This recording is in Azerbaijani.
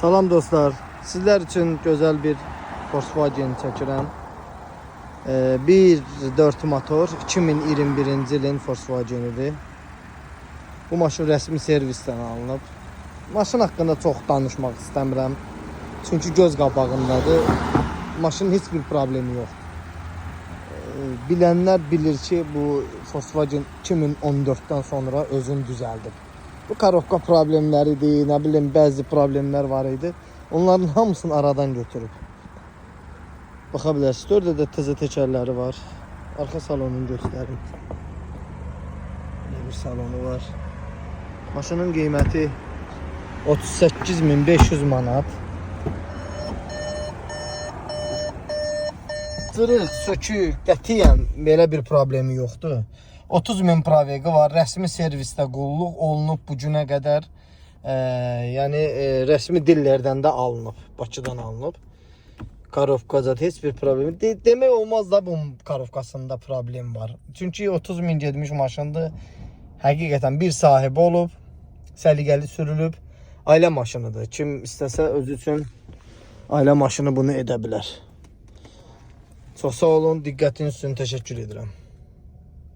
Salam dostlar, sizler için güzel bir Volkswagen çəkirəm. 1.4 motor 2021-ci ilin Volkswagenidir. Bu maşın rəsmi servisdən alınıb. Maşın haqqında çox danışmaq istəmirəm. Çünki göz qabağındadır. Maşının heç bir problemi yox. Bilənlər bilir ki, bu Volkswagen 2014-dən sonra özünü düzəldib. Bu karovka problemləridir, nə bilim bəzi problemlər var idi. Onların hamısını aradan götürüb. Baxa bilərsiniz, 4 ədəd təzə təkərləri var. Arxa salonunu göstərim. Belə bir salonu var. Maşının qiyməti 38.500 manat. Cırıq, sökük, qətiyyən belə bir problemi yoxdur. 30.000 provegi var. Rəsmi servisdə qulluq olunub bu günə qədər. Yəni rəsmi dillərdən də alınıb. Bakıdan alınıb. Karovkada heç bir problem. Demək olmaz da bu karovkasında problem var. Çünki 30.000 getmiş maşındır. Həqiqətən bir sahibi olub. Səliqəli sürülüb. Ailə maşınıdır. Kim istəsə özü üçün ailə maşını bunu edə bilər. Çox sağ olun. Diqqətiniz üçün təşəkkür edirəm.